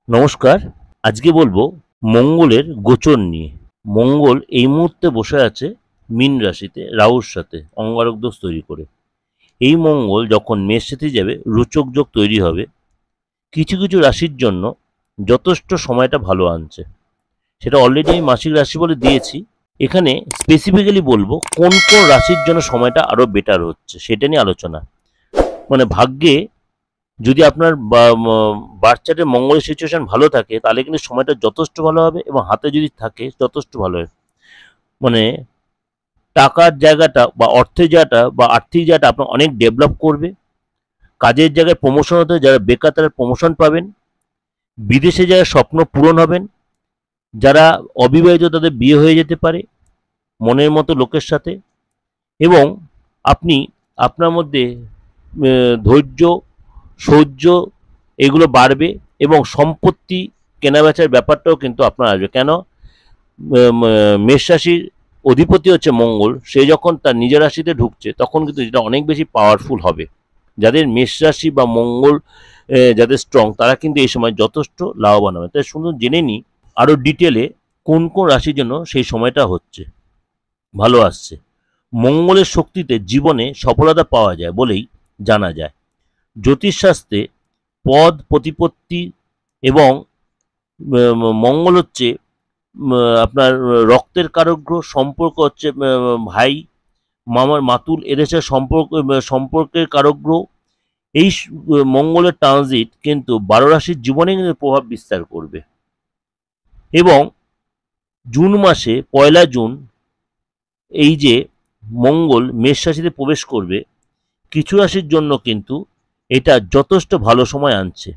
নমস্কার। আজকে বলবো মঙ্গলের গোচর নিয়ে। মঙ্গল এই মুহূর্তে বসে আছে মীন রাশিতে রাহুর সাথে অঙ্গারক দোষ তৈরি করে। এই মঙ্গল যখন মেষ রাশিতে যাবে রোচক যোগ তৈরি হবে। কিছু কিছু রাশির জন্য যথেষ্ট সময়টা ভালো আনছে। সেটা অলরেডি আমি মাসিক রাশি বলে দিয়েছি। এখানে স্পেসিফিক্যালি বলবো কোন কোন রাশির জন্য সময়টা আরো বেটার হচ্ছে সেটা নিয়ে আলোচনা। মানে ভাগ্যে যদি আপনার বার্থ চার্টে মঙ্গলের সিচুয়েশন ভালো থাকে তাহলে কিন্তু সময়টা যথেষ্ট ভালো হবে, এবং হাতে যদি থাকে যথেষ্ট ভালো হবে। মানে টাকার জায়গাটা বা অর্থের জায়গাটা বা আর্থিক জায়গাটা আপনার অনেক ডেভেলপ করবে। কাজের জায়গায় প্রমোশন হতে যারা বেকার তারা প্রমোশন পাবেন। বিদেশে যারা স্বপ্ন পূরণ হবেন। যারা অবিবাহিত তাদের বিয়ে হয়ে যেতে পারে মনের মতো লোকের সাথে। এবং আপনি আপনার মধ্যে ধৈর্য, সহ্য এগুলো বাড়বে, এবং সম্পত্তি কেনাবেচার ব্যাপারটাও কিন্তু আপনার আসবে। কেন? মেষ রাশির অধিপতি হচ্ছে মঙ্গল, সে যখন তার নিজের রাশিতে ঢুকছে তখন কিন্তু যেটা অনেক বেশি পাওয়ারফুল হবে। যাদের মেষ রাশি বা মঙ্গল যাদের স্ট্রং তারা কিন্তু এই সময় যথেষ্ট লাভবান হবে। তাই শুধু জেনে নিই আরও ডিটেলে কোন কোন রাশির জন্য সেই সময়টা হচ্ছে ভালো আসছে। মঙ্গলের শক্তিতে জীবনে সফলতা পাওয়া যায় বলেই জানা যায়। জ্যোতিষশাস্ত্রে পদ প্রতিপত্তি এবং মঙ্গল হচ্ছে আপনার রক্তের কারক গ্রহ। সম্পর্ক হচ্ছে ভাই, মামার, মাতুল এদেশের সম্পর্কের কারক গ্রহ। এই মঙ্গলের ট্রানজিট কিন্তু 12 রাশির জীবনে কিন্তু প্রভাব বিস্তার করবে। এবং জুন মাসে 1 জুন এই যে মঙ্গল মেষ রাশিতে প্রবেশ করবে, কিছু রাশির জন্য কিন্তু এটা যথেষ্ট ভালো সময় আনছে।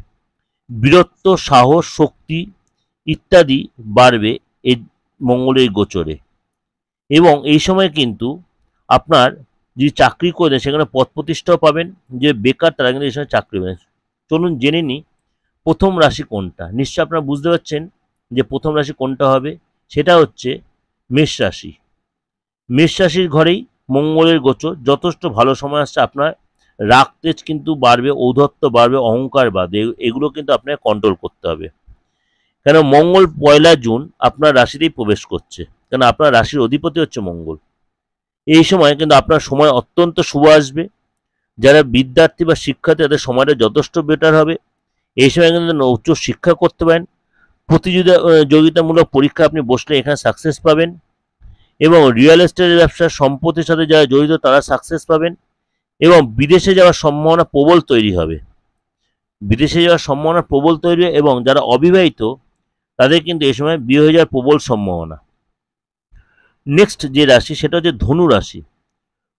বীরত্ব, সাহস, শক্তি ইত্যাদি বাড়বে এই মঙ্গলের গোচরে। এবং এই সময় কিন্তু আপনার যদি চাকরি করে দেন সেখানে পদ প্রতিষ্ঠাও পাবেন। যে বেকার তারা কিন্তু এই সময় চাকরি পাবেন। চলুন জেনে নিই প্রথম রাশি কোনটা। নিশ্চয় আপনারা বুঝতে পারছেন যে প্রথম রাশি কোনটা হবে। সেটা হচ্ছে মেষ রাশি। মেষ রাশির ঘরেই মঙ্গলের গোচর, যথেষ্ট ভালো সময় আসছে। আপনার রাগ তেজ কিন্তু বাড়বে, ঔদ্ধত্য বাড়বে, অহংকার বাড়বে, এগুলো কিন্তু আপনাকে কন্ট্রোল করতে হবে। কেন? মঙ্গল 1 জুন আপনার রাশিতেই প্রবেশ করছে, কেন আপনার রাশির অধিপতি হচ্ছে মঙ্গল। এই সময় কিন্তু আপনার সময় অত্যন্ত শুভ আসবে। যারা বিদ্যার্থী বা শিক্ষার্থী তাদের সময়টা যথেষ্ট বেটার হবে। এই সময় কিন্তু উচ্চ শিক্ষা করতে পারেন। প্রতিযোগিতামূলক পরীক্ষা আপনি বসলে এখানে সাকসেস পাবেন। এবং রিয়েল এস্টেটের ব্যবসা, সম্পত্তির সাথে যারা জড়িত তারা সাকসেস পাবেন। এবং বিদেশে যাওয়ার সম্ভাবনা প্রবল তৈরি হবে। বিদেশে যাওয়ার সম্ভাবনা প্রবল তৈরি হবে, এবং যারা অবিবাহিত তাদের কিন্তু এই সময় বিয়ে হয়ে যাওয়ার প্রবল সম্ভাবনা। নেক্সট যে রাশি সেটা হচ্ছে ধনু রাশি।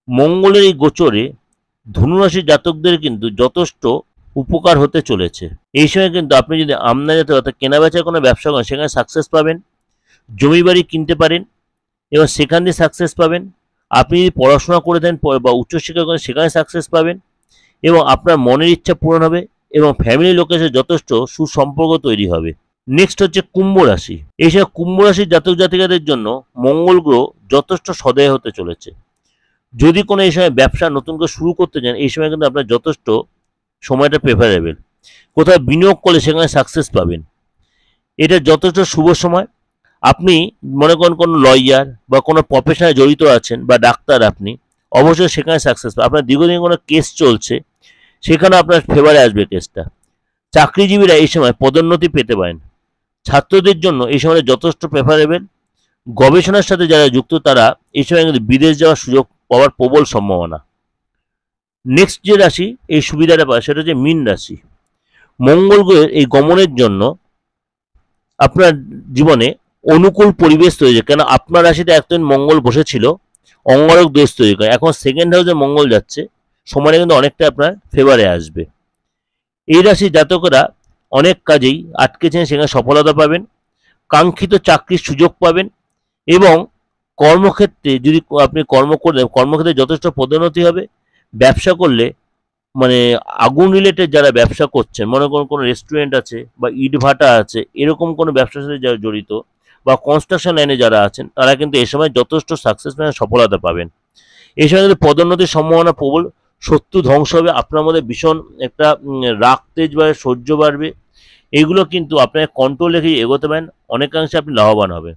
মঙ্গলের এই গোচরে ধনু রাশির জাতকদের কিন্তু যথেষ্ট উপকার হতে চলেছে। এই সময় কিন্তু আপনি যদি আমদানি অর্থাৎ কেনাবেচার কোনো ব্যবসা করেন সেখানে সাকসেস পাবেন। জমি বাড়ি কিনতে পারেন এবং সেখান দিয়ে সাকসেস পাবেন। আপনি যদি পড়াশোনা করে দেন বা উচ্চশিক্ষা করেন সেখানে সাকসেস পাবেন, এবং আপনার মনের ইচ্ছা পূরণ হবে, এবং ফ্যামিলি লোকের সাথে যথেষ্ট সুসম্পর্ক তৈরি হবে। নেক্সট হচ্ছে কুম্ভ রাশি। এইসব কুম্ভ রাশির জাতক জাতিকাদের জন্য মঙ্গল গ্রহ যথেষ্ট সদয় হতে চলেছে। যদি কোনো এই সময় ব্যবসা নতুন করে শুরু করতে চান এই সময় কিন্তু আপনার যথেষ্ট সময়টা প্রেফারেবল। কোথাও বিনিয়োগ করলে সেখানে সাকসেস পাবেন। এটা যথেষ্ট শুভ সময়। আপনি মনে করেন কোনো লয়ার বা কোনো প্রফেশনে জড়িত আছেন বা ডাক্তার, আপনি অবশ্যই সেখানে সাকসেস পাবেন। আপনার দীর্ঘদিন কোনো কেস চলছে সেখানে আপনার ফেভারে আসবে কেসটা। চাকরিজীবীরা এই সময় পদোন্নতি পেতে পারেন। ছাত্রদের জন্য এই সময় যথেষ্ট প্রেফারেবল। গবেষণার সাথে যারা যুক্ত তারা এই সময় কিন্তু বিদেশ যাওয়ার সুযোগ পাওয়ার প্রবল সম্ভাবনা। নেক্সট যে রাশি এই সুবিধাটা পায় সেটা হচ্ছে মীন রাশি। মঙ্গল গ্রহের এই গমনের জন্য আপনার জীবনে অনুকূল পরিবেশ তৈরি হয়। কেন? আপনার রাশিতে একদিন মঙ্গল বসেছিল অঙ্গারক দোষ তৈরি করে, এখন সেকেন্ড হাউসে মঙ্গল যাচ্ছে, সময়টা কিন্তু অনেকটা আপনার ফেভারে আসবে। এই রাশির জাতকরা অনেক কাজেই আটকেছেন সেখানে সফলতা পাবেন। কাঙ্ক্ষিত চাকরির সুযোগ পাবেন, এবং কর্মক্ষেত্রে যদি আপনি কর্ম করলে কর্মক্ষেত্রে যথেষ্ট পদোন্নতি হবে। ব্যবসা করলে মানে আগুন রিলেটেড যারা ব্যবসা করছেন, মনে করুন কোনো রেস্টুরেন্ট আছে বা ইটভাটা আছে, এরকম কোনো ব্যবসার সাথে যারা জড়িত বা কনস্ট্রাকশন লাইনে যারা আছেন তারা কিন্তু এ সময় যথেষ্ট সাকসেস মানে সফলতা পাবেন। এই সময় কিন্তু পদোন্নতির সম্ভাবনা প্রবল। শত্রু ধ্বংস হবে, আপনার মধ্যে ভীষণ একটা রাগ তেজ বাড়বে, সহ্য বাড়বে, এইগুলো কিন্তু আপনার কন্ট্রোল রেখে এগোতে পারেন, অনেকাংশে আপনি লাভবান হবেন।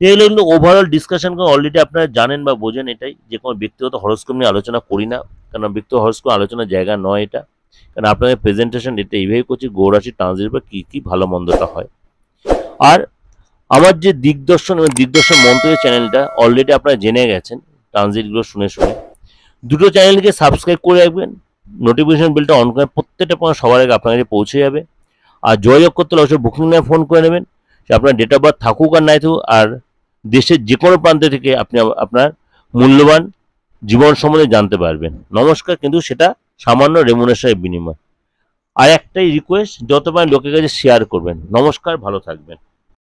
এগুলো কিন্তু ওভারঅল ডিসকাশন করে অলরেডি আপনারা জানেন বা বোঝেন এটাই, যে কোনো ব্যক্তিগত হরস্কোপ নিয়ে আলোচনা করি না, কারণ ব্যক্তিগত হরস্কোপ আলোচনার জায়গা নয় এটা। কারণ আপনাদের প্রেজেন্টেশন এটা এইভাবে করছি গৌরাশি ট্রানজিট বা কী কী ভালো মন্দটা হয়। আর আমার যে দিগদর্শন এবং দিগদর্শন মন্ত্রের চ্যানেলটা অলরেডি আপনারা জেনে গেছেন ট্রানজিটগুলো শুনে শুনে, দুটো চ্যানেলকে সাবস্ক্রাইব করে রাখবেন, নোটিফিকেশন বেলটা অন করে প্রত্যেকটা পয়েন্ট সবার আগে আপনার কাছে পৌঁছে যাবে। আর যোগাযোগ করতে হলে অবশ্যই বুকিং নিয়ে ফোন করে নেবেন, যে আপনার ডেট অফ বার্থ থাকুক আর নাই থাকুক, আর দেশের যে কোনো প্রান্ত থেকে আপনি আপনার মূল্যবান জীবন সম্বন্ধে জানতে পারবেন। নমস্কার, কিন্তু সেটা সামান্য রেমুনেশনের বিনিময়। আর একটাই রিকোয়েস্ট, যত পারেন লোকের কাছে শেয়ার করবেন। নমস্কার, ভালো থাকবেন।